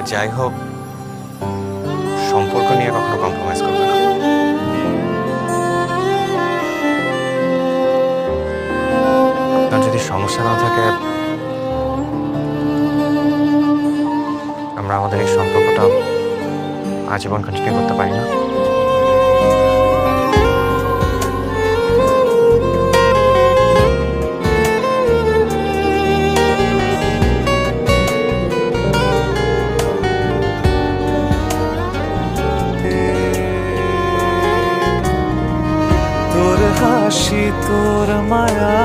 আর যাই হোক সম্পর্ক নিয়ে কখনো কম্প্রোমাইজ করবে না। আপনার যদি সমস্যা না থাকে আমরা আমাদের এই সম্পর্কটা আজীবন কন্টিনিউ করতে পারি না? তোর হাসি তোর মায়া